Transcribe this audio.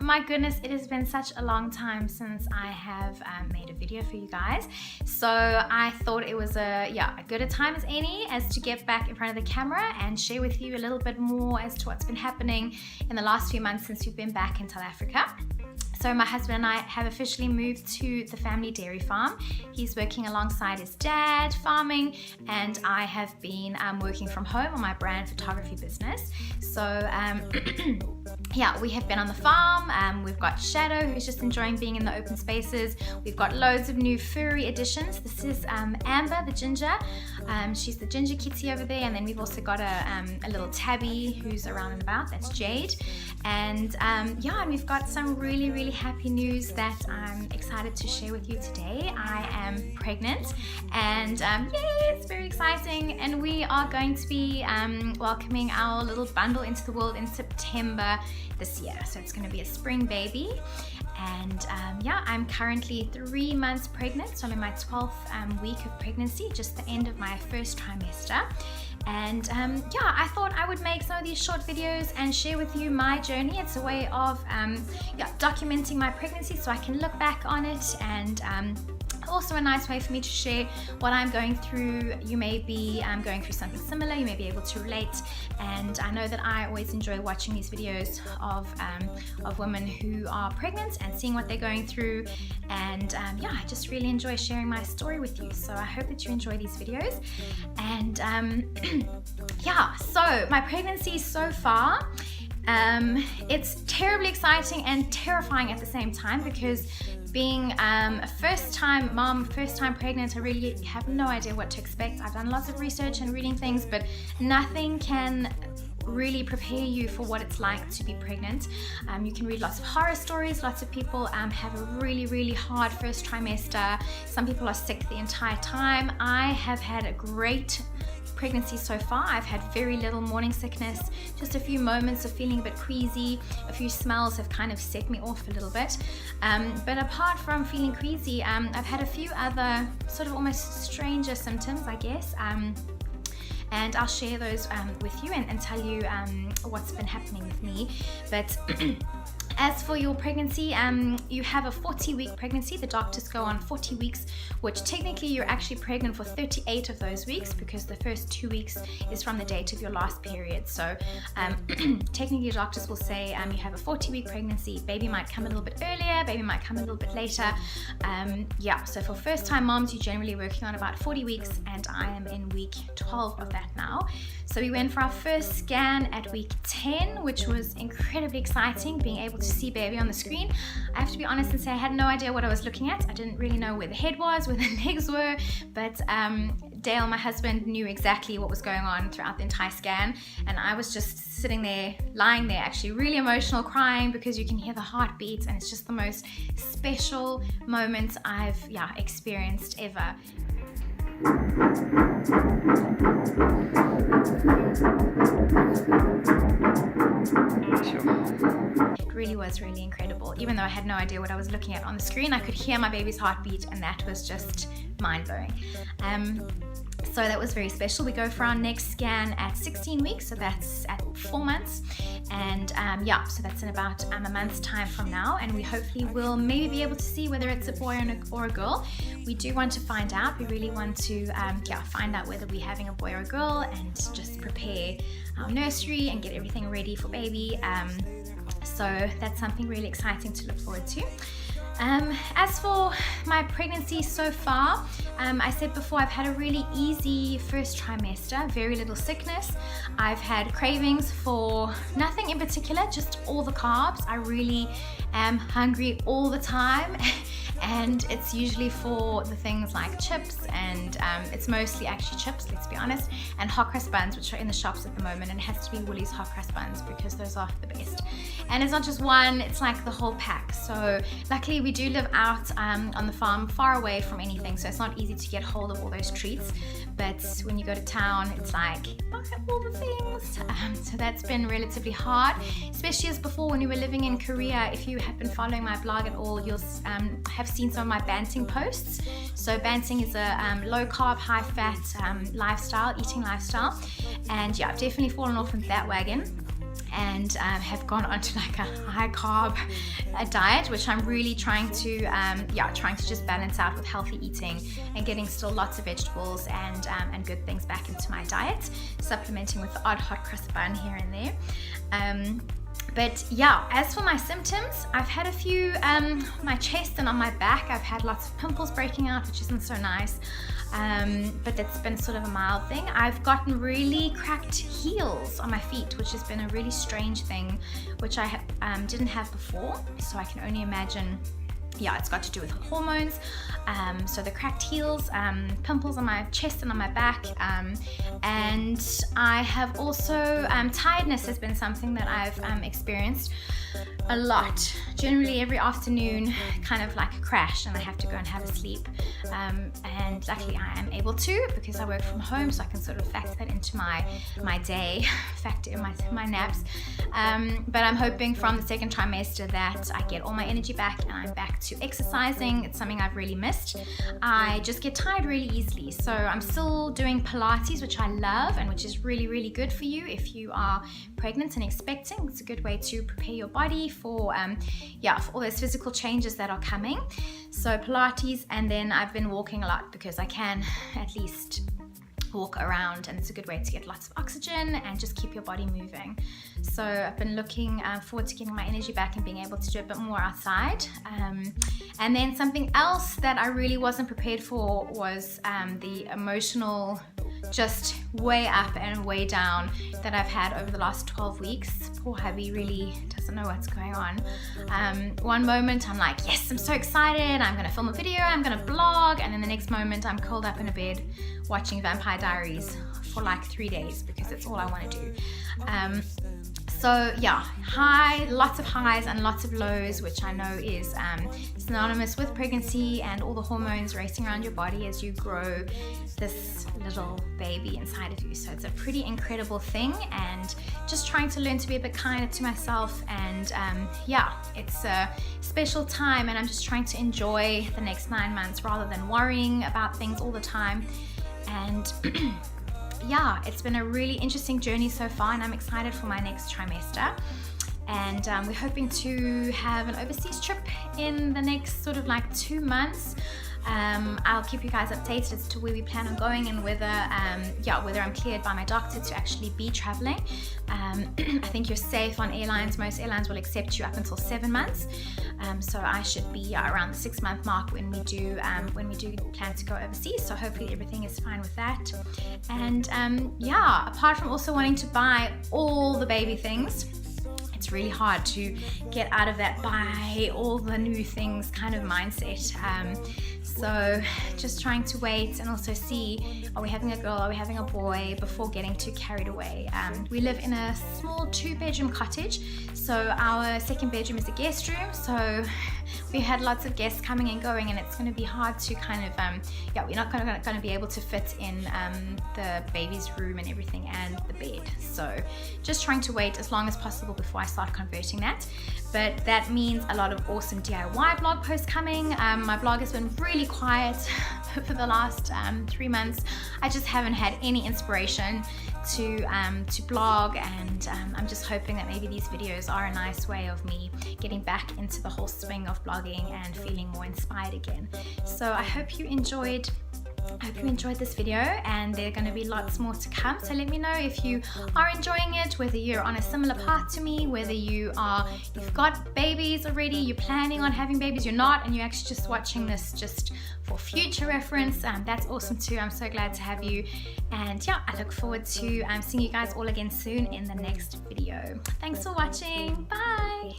my goodness, it has been such a long time since I have made a video for you guys. So I thought it was a good a time as any as to get back in front of the camera and share with you a little bit more as to what's been happening in the last few months since we've been back in South Africa. So my husband and I have officially moved to the family dairy farm. He's working alongside his dad farming, and I have been working from home on my brand photography business. So yeah, we have been on the farm. We've got Shadow, who's just enjoying being in the open spaces. We've got loads of new furry additions. This is Amber, the ginger. She's the ginger kitty over there, and then we've also got a little tabby who's around and about. That's Jade. And yeah, and we've got some really happy news that I'm excited to share with you today. I am pregnant, and yay, it's very exciting, and we are going to be welcoming our little bundle into the world in September this year. So it's going to be a spring baby, and yeah, I'm currently 3 months pregnant, so I'm in my 12th week of pregnancy, just the end of my first trimester. And yeah, I thought I would make some of these short videos and share with you my journey. It's a way of documenting my pregnancy so I can look back on it, and also a nice way for me to share what I'm going through. You may be going through something similar, you may be able to relate, and I know that I always enjoy watching these videos of women who are pregnant and seeing what they're going through, and yeah, I just really enjoy sharing my story with you. So I hope that you enjoy these videos. And yeah, so my pregnancy so far, it's terribly exciting and terrifying at the same time, because being a first-time mom, first-time pregnant, I really have no idea what to expect. I've done lots of research and reading things, but nothing can really prepare you for what it's like to be pregnant. You can read lots of horror stories. Lots of people have a really hard first trimester. Some people are sick the entire time. I have had a great pregnancy so far. I've had very little morning sickness, just a few moments of feeling a bit queasy. A few smells have kind of set me off a little bit, but apart from feeling queasy, I've had a few other sort of almost stranger symptoms, I guess, and I'll share those with you and tell you what's been happening with me. But as for your pregnancy, you have a 40-week pregnancy. The doctors go on 40 weeks, which technically you're actually pregnant for 38 of those weeks, because the first 2 weeks is from the date of your last period. So technically doctors will say you have a 40-week pregnancy. Baby might come a little bit earlier, baby might come a little bit later. Yeah, so for first-time moms, you're generally working on about 40 weeks, and I am in week 12 of that now. So we went for our first scan at week 10, which was incredibly exciting, being able to see baby on the screen. I have to be honest and say I had no idea what I was looking at. I didn't really know where the head was, where the legs were, but Dale, my husband, knew exactly what was going on throughout the entire scan, and I was just sitting there, lying there, actually really emotional, crying, because you can hear the heartbeat, and it's just the most special moment I've experienced ever. It really was really incredible. Even though I had no idea what I was looking at on the screen, I could hear my baby's heartbeat, and that was just mind-blowing. So that was very special. We go for our next scan at 16 weeks, so that's at 4 months, and yeah, so that's in about a month's time from now, and we hopefully will maybe be able to see whether it's a boy or a girl. We do want to find out. We really want to find out whether we're having a boy or a girl, and just prepare our nursery and get everything ready for baby. So that's something really exciting to look forward to. As for my pregnancy so far, I said before, I've had a really easy first trimester, very little sickness. I've had cravings for nothing in particular, just all the carbs. I really am hungry all the time, and it's usually for the things like chips, and it's mostly actually chips, let's be honest, and hot cross buns, which are in the shops at the moment, and it has to be Woolies hot cross buns because those are the best. And it's not just one, it's like the whole pack. So luckily we do live out on the farm, far away from anything, so it's not easy to get hold of all those treats. But when you go to town, it's like, buy all the things. So that's been relatively hard, especially as before when we were living in Korea. If you have been following my blog at all, you'll have seen some of my Banting posts. So Banting is a low carb, high fat eating lifestyle. And yeah, I've definitely fallen off into that wagon. and have gone onto like a high carb diet, which I'm really trying to just balance out with healthy eating and getting still lots of vegetables and good things back into my diet, supplementing with the odd hot cross bun here and there. But yeah, as for my symptoms, I've had a few, my chest and on my back, I've had lots of pimples breaking out, which isn't so nice. But that's been sort of a mild thing. I've gotten really cracked heels on my feet, which has been a really strange thing, which I didn't have before. So I can only imagine, yeah, it's got to do with hormones. So the cracked heels, pimples on my chest and on my back, and I have also, tiredness has been something that I've experienced a lot. Generally every afternoon, kind of like a crash, and I have to go and have a sleep. And luckily I am able to, because I work from home, so I can sort of factor that into my day, factor in my naps. But I'm hoping from the second trimester that I get all my energy back and I'm back to exercising. It's something I've really missed. I just get tired really easily. So I'm still doing Pilates, which I love and which is really, really good for you if you are pregnant and expecting. It's a good way to prepare your body for all those physical changes that are coming. So Pilates, and then I've been walking a lot because I can at least walk around, and it's a good way to get lots of oxygen and just keep your body moving. So I've been looking forward to getting my energy back and being able to do a bit more outside. And then something else that I really wasn't prepared for was the emotional just way up and way down that I've had over the last 12 weeks. Poor hubby really doesn't know what's going on. One moment I'm like, yes, I'm so excited, I'm gonna film a video, I'm gonna blog, and then the next moment I'm curled up in a bed watching Vampire Diaries for like 3 days because it's all I want to do. So yeah, lots of highs and lots of lows, which I know is synonymous with pregnancy and all the hormones racing around your body as you grow this little baby inside of you. So it's a pretty incredible thing, and just trying to learn to be a bit kinder to myself. And it's a special time, and I'm just trying to enjoy the next 9 months rather than worrying about things all the time. And yeah, it's been a really interesting journey so far, and I'm excited for my next trimester. And we're hoping to have an overseas trip in the next sort of like 2 months. I'll keep you guys updated as to where we plan on going and whether I'm cleared by my doctor to actually be traveling. I think you're safe on airlines. Most airlines will accept you up until 7 months. So I should be around the 6-month mark when we do plan to go overseas. So hopefully everything is fine with that. And apart from also wanting to buy all the baby things, it's really hard to get out of that buy all the new things kind of mindset. So just trying to wait and also see, are we having a girl, are we having a boy, before getting too carried away. We live in a small 2-bedroom cottage, so our second bedroom is a guest room. So we had lots of guests coming and going, and it's going to be hard to kind of we're not going to be able to fit in the baby's room and everything and the bed. So just trying to wait as long as possible before I start converting that. But that means a lot of awesome DIY blog posts coming. My blog has been really quiet for the last 3 months. I just haven't had any inspiration to blog, and I'm just hoping that maybe these videos are a nice way of me getting back into the whole swing of blogging and feeling more inspired again. So I hope you enjoyed this video, and there are going to be lots more to come. So let me know if you are enjoying it, whether you're on a similar path to me, whether you've got babies already, you're planning on having babies, you're not, and you're actually just watching this just for future reference. That's awesome too. I'm so glad to have you, and yeah, I look forward to seeing you guys all again soon in the next video. Thanks for watching. Bye.